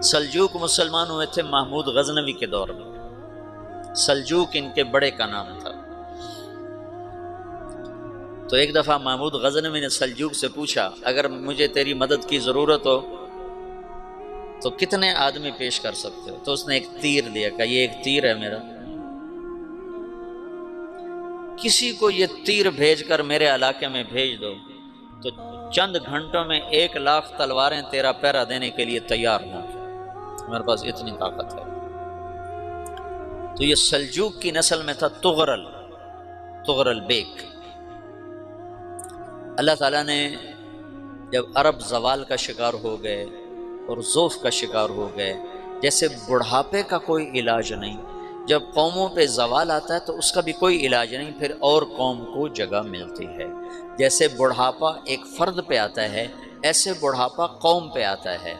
سلجوق مسلمان ہوئے تھے محمود غزنوی کے دور میں، سلجوق ان کے بڑے کا نام تھا۔ تو ایک دفعہ محمود غزنوی نے سلجوق سے پوچھا اگر مجھے تیری مدد کی ضرورت ہو تو کتنے آدمی پیش کر سکتے ہو؟ تو اس نے ایک تیر دیا، کہا یہ ایک تیر ہے میرا، کسی کو یہ تیر بھیج کر میرے علاقے میں بھیج دو تو چند گھنٹوں میں 1,00,000 تلواریں تیرا پہرا دینے کے لیے تیار ہوں، ہمارے پاس اتنی طاقت ہے۔ تو یہ سلجوق کی نسل میں تھا تغرل بیگ۔ اللہ تعالیٰ نے جب عرب زوال کا شکار ہو گئے اور ضعف کا شکار ہو گئے، جیسے بڑھاپے کا کوئی علاج نہیں، جب قوموں پہ زوال آتا ہے تو اس کا بھی کوئی علاج نہیں، پھر اور قوم کو جگہ ملتی ہے۔ جیسے بڑھاپا ایک فرد پہ آتا ہے، ایسے بڑھاپا قوم پہ آتا ہے۔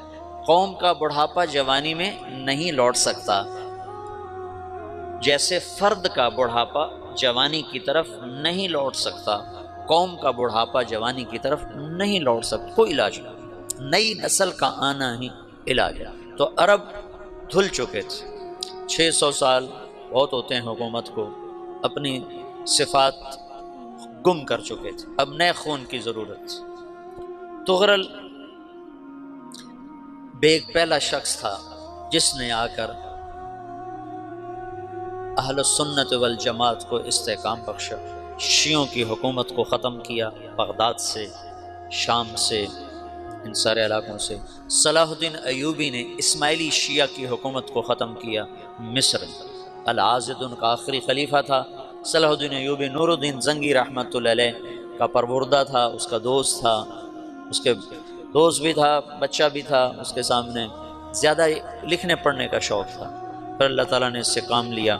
قوم کا بڑھاپا جوانی میں نہیں لوٹ سکتا، جیسے فرد کا بڑھاپا جوانی کی طرف نہیں لوٹ سکتا، قوم کا بڑھاپا جوانی کی طرف نہیں لوٹ سکتا، کوئی علاج نہیں، نئی نسل کا آنا ہی علاج ہے۔ تو عرب دھل چکے تھے، 600 سال بہت ہوتے ہیں حکومت کو، اپنی صفات گم کر چکے تھے، اب نئے خون کی ضرورت تھی۔ تغرل بیگ پہلا شخص تھا جس نے آ کر اہل السنت والجماعت کو استحکام بخشا، شیعوں کی حکومت کو ختم کیا، بغداد سے، شام سے، ان سارے علاقوں سے۔ صلاح الدین ایوبی نے اسماعیلی شیعہ کی حکومت کو ختم کیا، مصر۔ العاضد ان کا آخری خلیفہ تھا۔ صلاح الدین ایوبی نور الدین زنگی رحمۃ اللہ علیہ کا پروردہ تھا، اس کا دوست تھا، اس کے دوست بھی تھا، بچہ بھی تھا اس کے سامنے، زیادہ لکھنے پڑھنے کا شوق تھا۔ پھر اللہ تعالیٰ نے اس سے کام لیا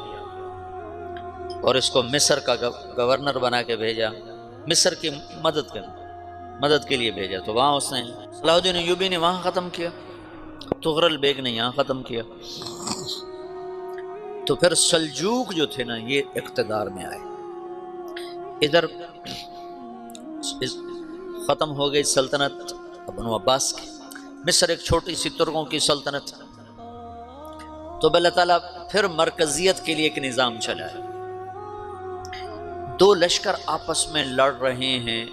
اور اس کو مصر کا گورنر بنا کے بھیجا، مصر کی مدد کے لیے بھیجا۔ تو وہاں اس نے صلاح الدین ایوبی نے وہاں ختم کیا، تغرل بیگ نے یہاں ختم کیا۔ تو پھر سلجوق جو تھے نا یہ اقتدار میں آئے، ادھر ختم ہو گئی سلطنت بنو عباس کی، مصر ایک چھوٹی سی ترکوں کی سلطنت۔ تو اللہ تعالیٰ پھر مرکزیت کے لیے ایک نظام چلایا، دو لشکر آپس میں لڑ رہے ہیں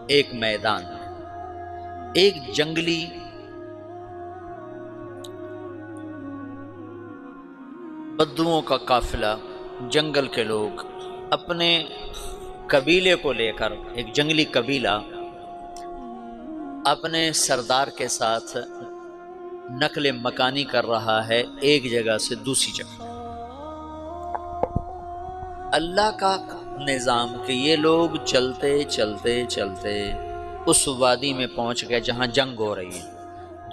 ایک میدان میں، ایک جنگلی بدوؤں کا قافلہ، جنگل کے لوگ اپنے قبیلے کو لے کر، ایک جنگلی قبیلہ اپنے سردار کے ساتھ نقل مکانی کر رہا ہے ایک جگہ سے دوسری جگہ۔ اللہ کا نظام کہ یہ لوگ چلتے چلتے چلتے اس وادی میں پہنچ گئے جہاں جنگ ہو رہی ہے،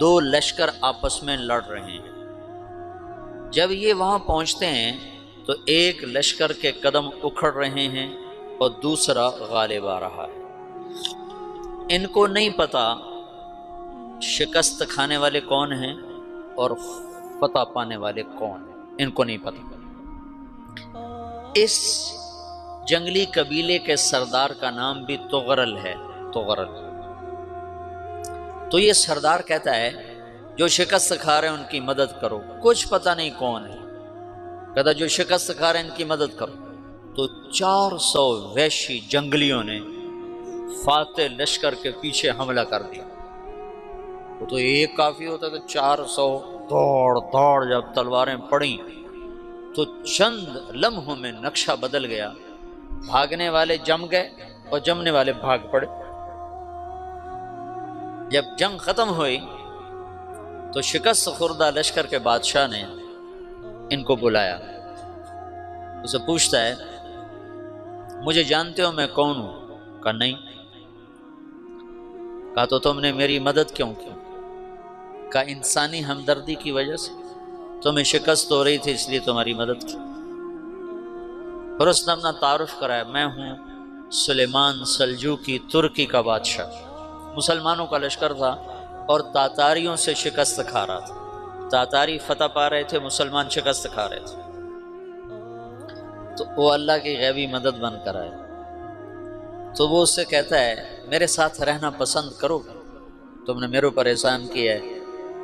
دو لشکر آپس میں لڑ رہے ہیں۔ جب یہ وہاں پہنچتے ہیں تو ایک لشکر کے قدم اکھڑ رہے ہیں اور دوسرا غالب آ رہا ہے۔ ان کو نہیں پتا شکست کھانے والے کون ہیں اور فتح پانے والے کون ہیں، ان کو نہیں پتا۔ اس جنگلی قبیلے کے سردار کا نام بھی تغرل ہے، تغرل۔ تو یہ سردار کہتا ہے جو شکست کھا رہے ہیں ان کی مدد کرو، کچھ پتہ نہیں کون ہے، کہتا جو شکست کھا رہے ہیں ان کی مدد کرو۔ تو 400 وحشی جنگلیوں نے فاتح لشکر کے پیچھے حملہ کر دیا۔ وہ تو ایک کافی ہوتا تو 400 دوڑ جب تلواریں پڑیں تو چند لمحوں میں نقشہ بدل گیا، بھاگنے والے جم گئے اور جمنے والے بھاگ پڑے۔ جب جنگ ختم ہوئی تو شکست خوردہ لشکر کے بادشاہ نے ان کو بلایا، اسے پوچھتا ہے مجھے جانتے ہو میں کون ہوں؟ کہا نہیں۔ کہا تو تم نے میری مدد کیوں کی؟ کہا انسانی ہمدردی کی وجہ سے، تمہیں شکست ہو رہی تھی اس لیے تمہاری مدد کی۔ پھر اس نے اپنا تعارف کرایا، میں ہوں سلیمان سلجوقی، ترکی کا بادشاہ۔ مسلمانوں کا لشکر تھا اور تاتاریوں سے شکست کھا رہا تھا، تاتاری فتح پا رہے تھے، مسلمان شکست کھا رہے تھے۔ تو وہ اللہ کی غیبی مدد بن کر آئے۔ تو وہ اس سے کہتا ہے میرے ساتھ رہنا پسند کرو، تم نے میرے اوپر احسان کیا ہے،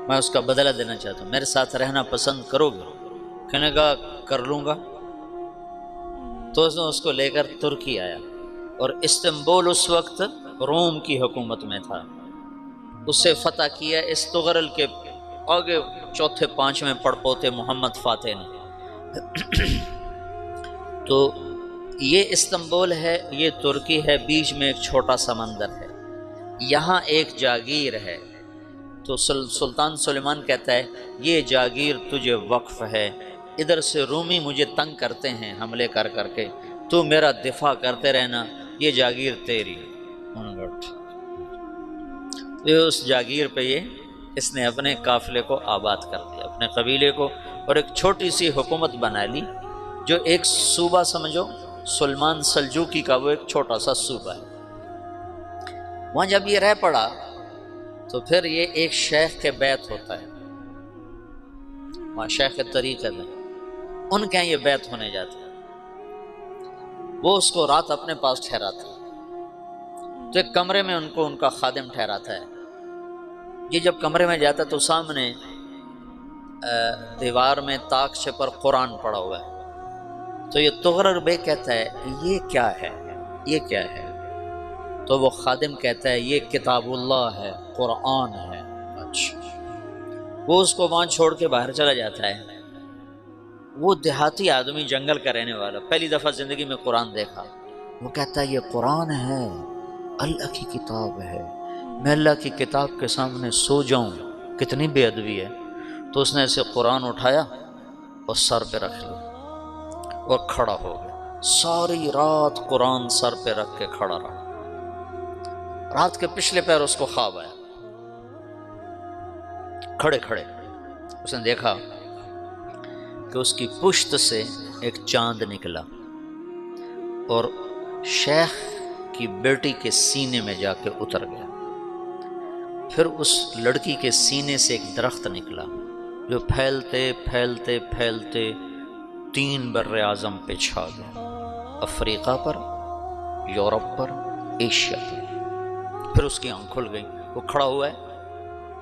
میں اس کا بدلہ دینا چاہتا ہوں، میرے ساتھ رہنا پسند کرو گے؟ کہنے کا کر لوں گا۔ تو اس نے اس کو لے کر ترکی آیا، اور استنبول اس وقت روم کی حکومت میں تھا، اسے فتح کیا اس تغرل کے آگے چوتھے پانچویں پڑپوتے محمد فاتح نے۔ تو یہ استنبول ہے، یہ ترکی ہے، بیچ میں ایک چھوٹا سمندر ہے، یہاں ایک جاگیر ہے۔ تو سلطان سلیمان کہتا ہے یہ جاگیر تجھے وقف ہے، ادھر سے رومی مجھے تنگ کرتے ہیں حملے کر کر کے، تو میرا دفاع کرتے رہنا، یہ جاگیر تیری۔ یہ اس جاگیر پہ اس نے اپنے قافلے کو آباد کر دیا، اپنے قبیلے کو، اور ایک چھوٹی سی حکومت بنا لی، جو ایک صوبہ سمجھو سلمان سلجوقی کا، وہ ایک چھوٹا سا صوبہ ہے۔ وہاں جب یہ رہ پڑا تو پھر یہ ایک شیخ کے بیت ہوتا ہے، وہاں شیخ طریقت ہے، ان کے یہ بیت ہونے جاتے ہیں، وہ اس کو رات اپنے پاس ٹھہراتا ہے، تو ایک کمرے میں ان کا خادم ٹھہراتا ہے۔ یہ جب کمرے میں جاتا ہے تو سامنے دیوار میں تاقچے پر قرآن پڑا ہوا ہے، تو یہ تغرل بے کہتا ہے یہ کیا ہے، یہ کیا ہے؟ تو وہ خادم کہتا ہے یہ کتاب اللہ ہے، قرآن ہے۔ اچھا، وہ اس کو وہاں چھوڑ کے باہر چلا جاتا ہے۔ وہ دیہاتی آدمی، جنگل کا رہنے والا، پہلی دفعہ زندگی میں قرآن دیکھا، وہ کہتا ہے یہ قرآن ہے، اللہ کی کتاب ہے، میں اللہ کی کتاب کے سامنے سو جاؤں، کتنی بے ادبی ہے۔ تو اس نے ایسے قرآن اٹھایا اور سر پہ رکھ لیا اور کھڑا ہو گیا، ساری رات قرآن سر پہ رکھ کے کھڑا رہا۔ رات کے پچھلے پہر اس کو خواب آیا، کھڑے کھڑے اس نے دیکھا کہ اس کی پشت سے ایک چاند نکلا اور شیخ کی بیٹی کے سینے میں جا کے اتر گیا۔ پھر اس لڑکی کے سینے سے ایک درخت نکلا جو پھیلتے پھیلتے پھیلتے 3 بر اعظم پہ چھا گیا، افریقہ پر، یورپ پر، ایشیا پر۔ پھر اس کی آنکھ کھل گئی، وہ کھڑا ہوا ہے،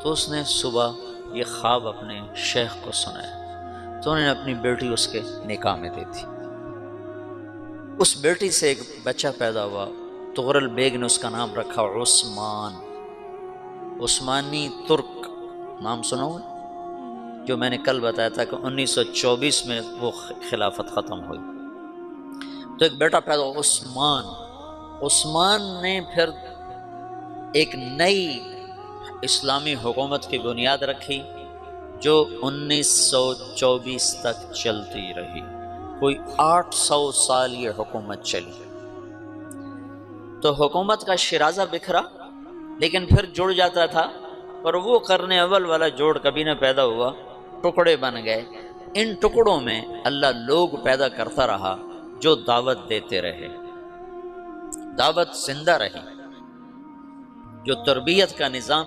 تو اس نے صبح یہ خواب اپنے شیخ کو سنایا، تو انہوں نے اپنی بیٹی اس کے نکاح میں دی تھی۔ اس بیٹی سے ایک بچہ پیدا ہوا، تغرل بیگ نے اس کا نام رکھا عثمان، عثمانی ترک نام سنا ہوا، جو میں نے کل بتایا تھا کہ 1924 میں وہ خلافت ختم ہوئی۔ تو ایک بیٹا پیدا ہوا عثمان۔ عثمان نے پھر ایک نئی اسلامی حکومت کی بنیاد رکھی جو 1924 تک چلتی رہی، کوئی 800 سال یہ حکومت چلی۔ تو حکومت کا شرازہ بکھرا، لیکن پھر جڑ جاتا تھا، اور وہ قرن اول والا جوڑ کبھی نہ پیدا ہوا، ٹکڑے بن گئے۔ ان ٹکڑوں میں اللہ لوگ پیدا کرتا رہا جو دعوت دیتے رہے، دعوت زندہ رہی، جو تربیت کا نظام